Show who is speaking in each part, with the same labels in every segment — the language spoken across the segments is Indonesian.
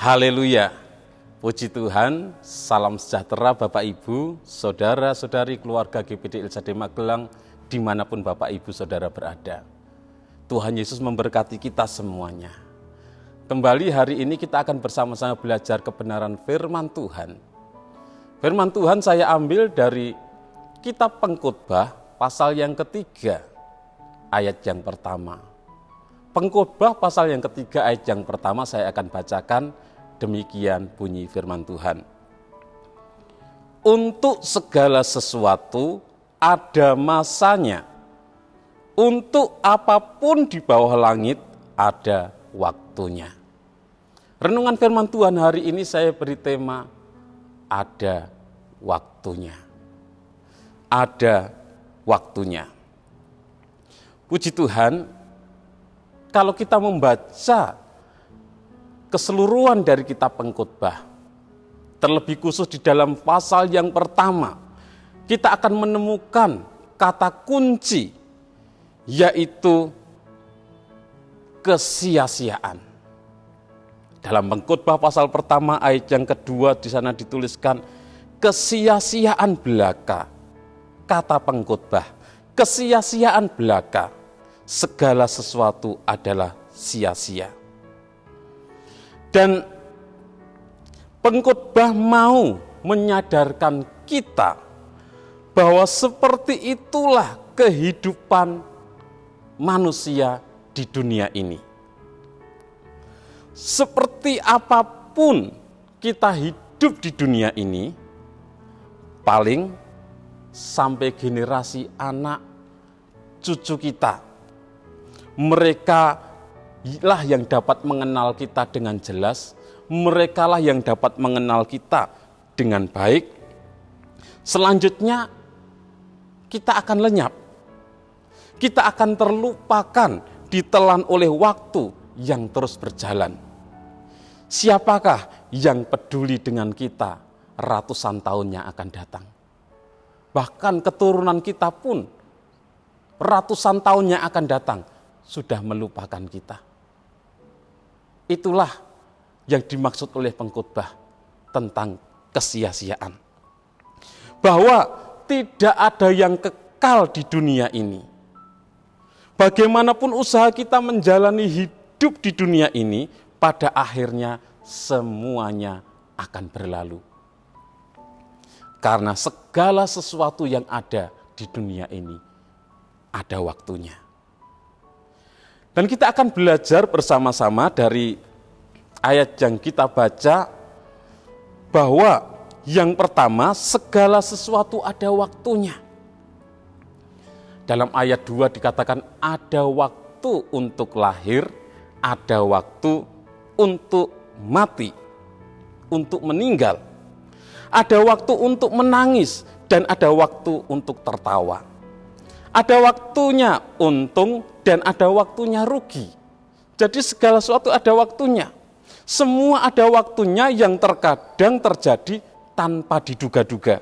Speaker 1: Haleluya, puji Tuhan, salam sejahtera Bapak Ibu, saudara-saudari keluarga GPD Ilsade Magelang, dimanapun Bapak Ibu Saudara berada. Tuhan Yesus memberkati kita semuanya. Kembali hari ini kita akan bersama-sama belajar kebenaran firman Tuhan. Firman Tuhan saya ambil dari kitab Pengkhotbah pasal yang ketiga, ayat yang pertama. Pengkhotbah pasal yang ketiga ayat yang pertama saya akan bacakan. Demikian bunyi firman Tuhan. Untuk segala sesuatu ada masanya. Untuk apapun di bawah langit ada waktunya. Renungan firman Tuhan hari ini saya beri tema ada waktunya. Ada waktunya. Puji Tuhan, kalau kita membaca keseluruhan dari kitab Pengkhotbah, terlebih khusus di dalam pasal yang pertama, kita akan menemukan kata kunci, yaitu kesia-siaan. Dalam Pengkhotbah pasal pertama ayat yang kedua di sana dituliskan kesia-siaan belaka. Kata Pengkhotbah, kesia-siaan belaka, segala sesuatu adalah sia-sia. Dan Pengkhotbah mau menyadarkan kita bahwa seperti itulah kehidupan manusia di dunia ini. Seperti apapun kita hidup di dunia ini, paling sampai generasi anak cucu kita, mereka lah yang dapat mengenal kita dengan jelas, merekalah yang dapat mengenal kita dengan baik. Selanjutnya kita akan lenyap, kita akan terlupakan, ditelan oleh waktu yang terus berjalan. Siapakah yang peduli dengan kita ratusan tahun yang akan datang? Bahkan keturunan kita pun ratusan tahun yang akan datang sudah melupakan kita. Itulah yang dimaksud oleh Pengkhotbah tentang kesia-siaan. Bahwa tidak ada yang kekal di dunia ini. Bagaimanapun usaha kita menjalani hidup di dunia ini, pada akhirnya semuanya akan berlalu. Karena segala sesuatu yang ada di dunia ini ada waktunya. Dan kita akan belajar bersama-sama dari ayat yang kita baca bahwa yang pertama segala sesuatu ada waktunya. Dalam ayat 2 dikatakan ada waktu untuk lahir, ada waktu untuk mati, untuk meninggal. Ada waktu untuk menangis dan ada waktu untuk tertawa. Ada waktunya untung dan ada waktunya rugi. Jadi segala sesuatu ada waktunya. Semua ada waktunya yang terkadang terjadi tanpa diduga-duga.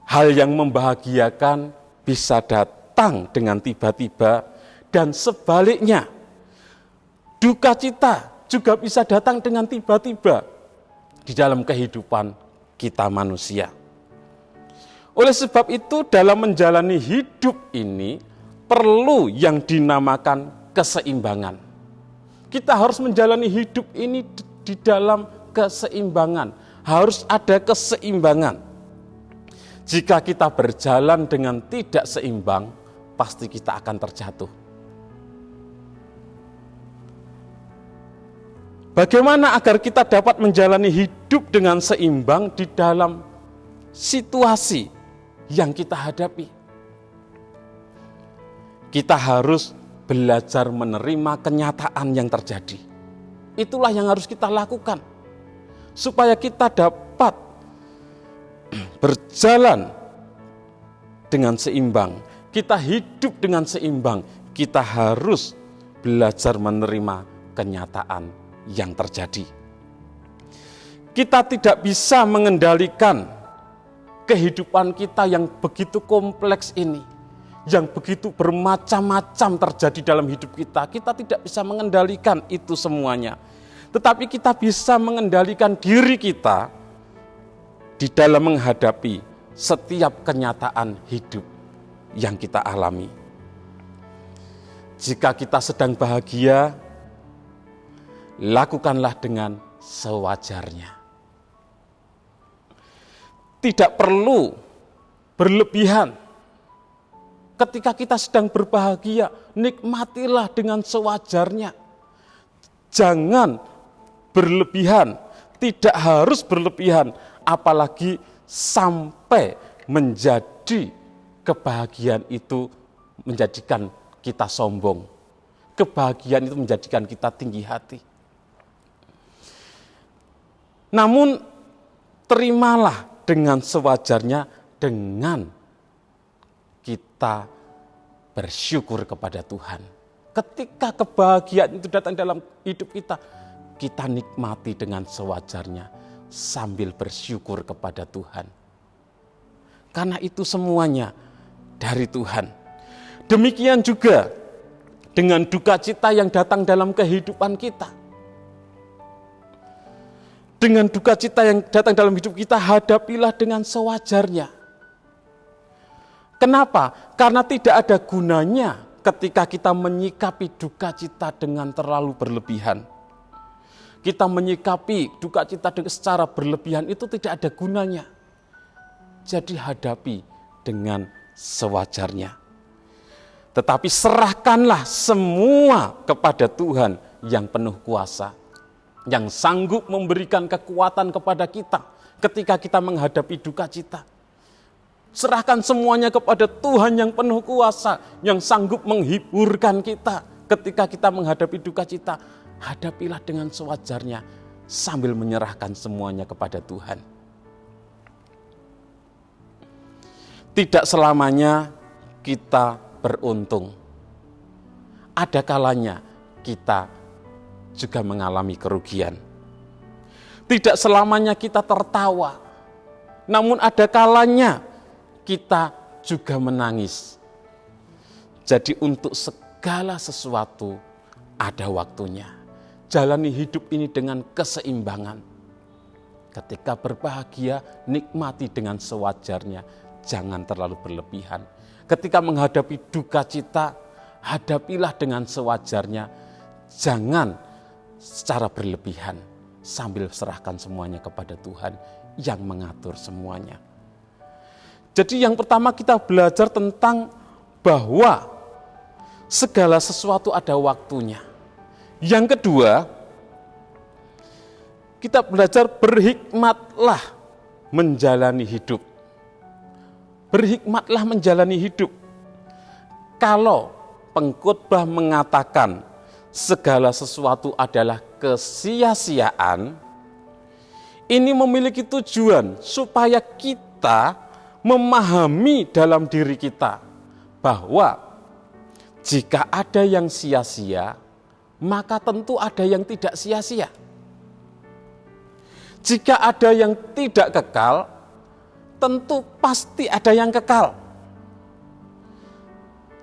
Speaker 1: Hal yang membahagiakan bisa datang dengan tiba-tiba dan sebaliknya. Duka cita juga bisa datang dengan tiba-tiba di dalam kehidupan kita manusia. Oleh sebab itu dalam menjalani hidup ini perlu yang dinamakan keseimbangan. Kita harus menjalani hidup ini di dalam keseimbangan. Harus ada keseimbangan. Jika kita berjalan dengan tidak seimbang, pasti kita akan terjatuh. Bagaimana agar kita dapat menjalani hidup dengan seimbang di dalam situasi yang kita hadapi? Kita harus belajar menerima kenyataan yang terjadi. Itulah yang harus kita lakukan. Supaya kita dapat berjalan dengan seimbang. Kita hidup dengan seimbang. Kita harus belajar menerima kenyataan yang terjadi. Kita tidak bisa mengendalikan kehidupan kita yang begitu kompleks ini, yang begitu bermacam-macam terjadi dalam hidup kita. Kita tidak bisa mengendalikan itu semuanya. tetapi kita bisa mengendalikan diri kita di dalam menghadapi setiap kenyataan hidup yang kita alami. Jika kita sedang bahagia, lakukanlah dengan sewajarnya. Tidak perlu berlebihan. Ketika kita sedang berbahagia, nikmatilah dengan sewajarnya. Jangan berlebihan, tidak harus berlebihan, apalagi sampai menjadi kebahagiaan itu menjadikan kita sombong. Kebahagiaan itu menjadikan kita tinggi hati. Namun terimalah dengan sewajarnya dengan kita bersyukur kepada Tuhan. Ketika kebahagiaan itu datang dalam hidup kita, kita nikmati dengan sewajarnya sambil bersyukur kepada Tuhan. Karena itu semuanya dari Tuhan. Demikian juga dengan duka cita yang datang dalam kehidupan kita. Dengan duka cita yang datang dalam hidup kita, hadapilah dengan sewajarnya. Kenapa? Karena tidak ada gunanya ketika kita menyikapi duka cita dengan terlalu berlebihan. Kita menyikapi duka cita secara berlebihan itu tidak ada gunanya. Jadi hadapi dengan sewajarnya. Tetapi serahkanlah semua kepada Tuhan yang penuh kuasa, yang sanggup memberikan kekuatan kepada kita ketika kita menghadapi duka cita. Serahkan semuanya kepada Tuhan yang penuh kuasa, yang sanggup menghiburkan kita ketika kita menghadapi duka cita. Hadapilah dengan sewajarnya sambil menyerahkan semuanya kepada Tuhan. Tidak selamanya kita beruntung. Ada kalanya kita juga mengalami kerugian. Tidak selamanya kita tertawa, namun ada kalanya kita juga menangis. Jadi untuk segala sesuatu ada waktunya. Jalani hidup ini dengan keseimbangan. Ketika berbahagia, nikmati dengan sewajarnya, jangan terlalu berlebihan. Ketika menghadapi duka cita, hadapilah dengan sewajarnya, jangan secara berlebihan, sambil serahkan semuanya kepada Tuhan yang mengatur semuanya. Jadi yang pertama kita belajar tentang bahwa segala sesuatu ada waktunya. Yang kedua, kita belajar berhikmatlah menjalani hidup. Berhikmatlah menjalani hidup. Kalau pengkhotbah mengatakan segala sesuatu adalah kesia-siaan, ini memiliki tujuan supaya kita memahami dalam diri kita bahwa jika ada yang sia-sia, maka tentu ada yang tidak sia-sia. Jika ada yang tidak kekal, tentu pasti ada yang kekal.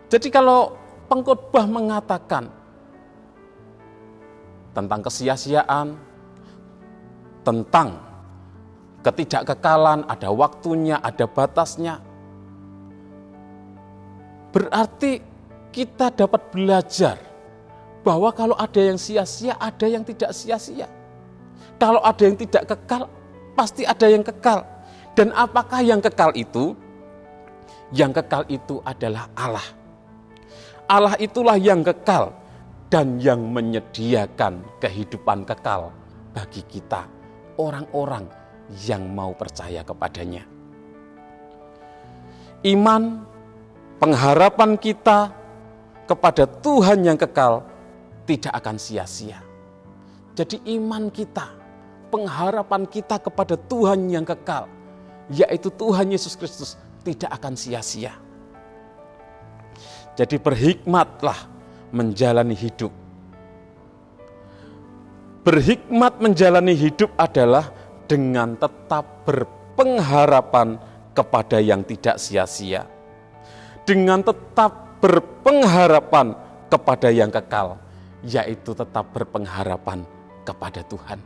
Speaker 1: Jadi kalau pengkhotbah mengatakan tentang kesia-siaan, tentang ketidakkekalan, ada waktunya, ada batasnya, berarti kita dapat belajar bahwa kalau ada yang sia-sia, ada yang tidak sia-sia. Kalau ada yang tidak kekal, pasti ada yang kekal. Dan apakah yang kekal itu? Yang kekal itu adalah Allah. Allah itulah yang kekal dan yang menyediakan kehidupan kekal bagi kita, orang-orang yang mau percaya kepadanya. Iman, pengharapan kita kepada Tuhan yang kekal tidak akan sia-sia. Jadi iman kita, pengharapan kita kepada Tuhan yang kekal, yaitu Tuhan Yesus Kristus, tidak akan sia-sia. Jadi berhikmatlah menjalani hidup. Berhikmat menjalani hidup adalah dengan tetap berpengharapan kepada yang tidak sia-sia. Dengan tetap berpengharapan kepada yang kekal, yaitu tetap berpengharapan kepada Tuhan.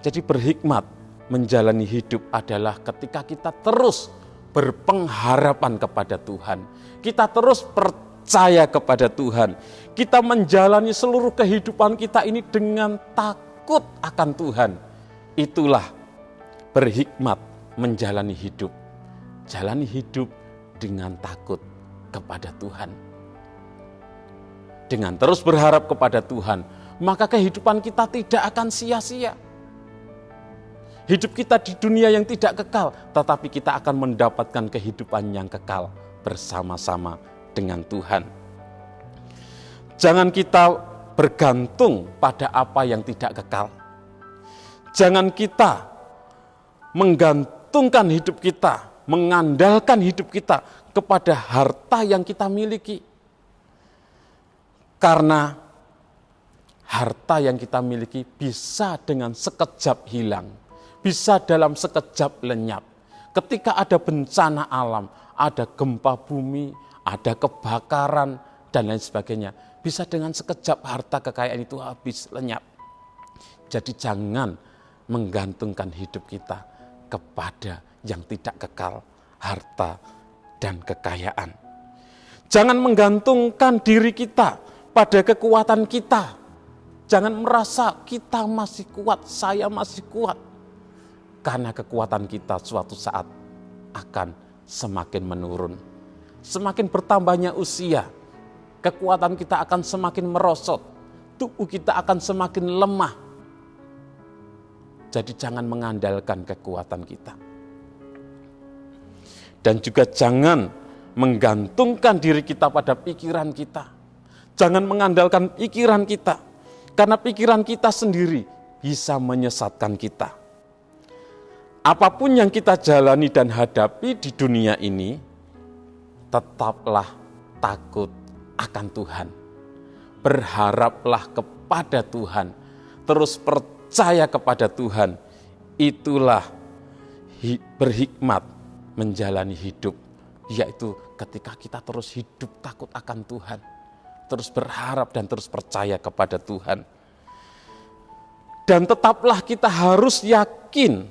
Speaker 1: Jadi berhikmat menjalani hidup adalah ketika kita terus berpengharapan kepada Tuhan. Kita terus percaya kepada Tuhan. Kita menjalani seluruh kehidupan kita ini dengan takut akan Tuhan. Itulah berhikmat menjalani hidup. Jalani hidup dengan takut kepada Tuhan. Dengan terus berharap kepada Tuhan, maka kehidupan kita tidak akan sia-sia. Hidup kita di dunia yang tidak kekal, tetapi kita akan mendapatkan kehidupan yang kekal bersama-sama dengan Tuhan. Jangan kita bergantung pada apa yang tidak kekal. Jangan kita menggantungkan hidup kita, mengandalkan hidup kita kepada harta yang kita miliki. Karena harta yang kita miliki bisa dengan sekejap hilang, bisa dalam sekejap lenyap. Ketika ada bencana alam, ada gempa bumi, ada kebakaran, dan lain sebagainya, bisa dengan sekejap harta kekayaan itu habis, lenyap. Jadi jangan menggantungkan hidup kita kepada yang tidak kekal, harta dan kekayaan. Jangan menggantungkan diri kita pada kekuatan kita. Jangan merasa kita masih kuat, saya masih kuat. Karena kekuatan kita suatu saat akan semakin menurun. Semakin bertambahnya usia, kekuatan kita akan semakin merosot. Tubuh kita akan semakin lemah. Jadi jangan mengandalkan kekuatan kita. Dan juga jangan menggantungkan diri kita pada pikiran kita. Jangan mengandalkan pikiran kita, karena pikiran kita sendiri bisa menyesatkan kita. Apapun yang kita jalani dan hadapi di dunia ini, tetaplah takut akan Tuhan. Berharaplah kepada Tuhan, terus percaya kepada Tuhan. Itulah berhikmat menjalani hidup, yaitu ketika kita terus hidup takut akan Tuhan. Terus berharap dan terus percaya kepada Tuhan. Dan tetaplah kita harus yakin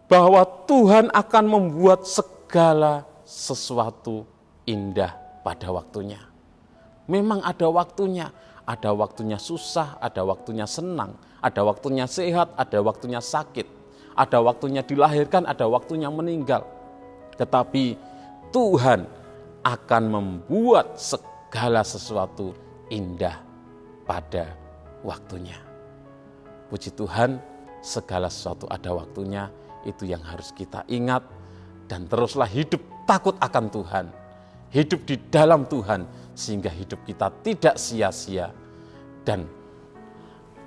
Speaker 1: bahwa Tuhan akan membuat segala sesuatu indah pada waktunya. Memang ada waktunya susah, ada waktunya senang, ada waktunya sehat, ada waktunya sakit, ada waktunya dilahirkan, ada waktunya meninggal. Tetapi Tuhan akan membuat segala sesuatu indah pada waktunya. Puji Tuhan, segala sesuatu ada waktunya, itu yang harus kita ingat. Dan teruslah hidup takut akan Tuhan, hidup di dalam Tuhan, sehingga hidup kita tidak sia-sia dan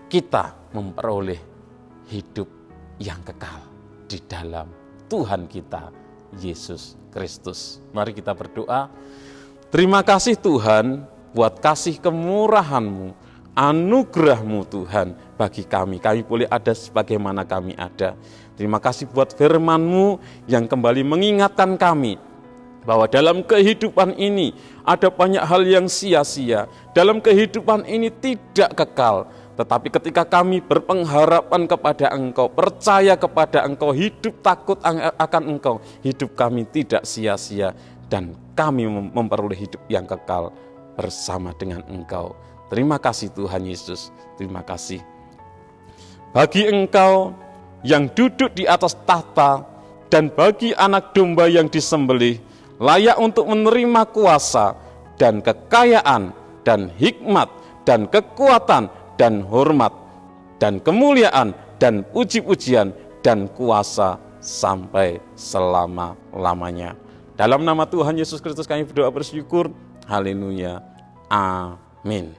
Speaker 1: kita memperoleh hidup yang kekal di dalam Tuhan kita, Yesus Kristus. Mari kita berdoa. Terima kasih Tuhan buat kasih kemurahan-Mu, anugerah-Mu Tuhan bagi kami. Kami boleh ada sebagaimana kami ada. Terima kasih buat firman-Mu yang kembali mengingatkan kami bahwa dalam kehidupan ini ada banyak hal yang sia-sia. Dalam kehidupan ini tidak kekal. Tetapi ketika kami berpengharapan kepada Engkau, percaya kepada Engkau, hidup takut akan Engkau, hidup kami tidak sia-sia. Dan kami memperoleh hidup yang kekal bersama dengan Engkau. Terima kasih Tuhan Yesus, terima kasih. Bagi Engkau yang duduk di atas tahta dan bagi anak domba yang disembelih, layak untuk menerima kuasa dan kekayaan dan hikmat dan kekuatan dan hormat dan kemuliaan dan puji-pujian dan kuasa sampai selama-lamanya. Dalam nama Tuhan Yesus Kristus kami berdoa bersyukur. Haleluya. Amin.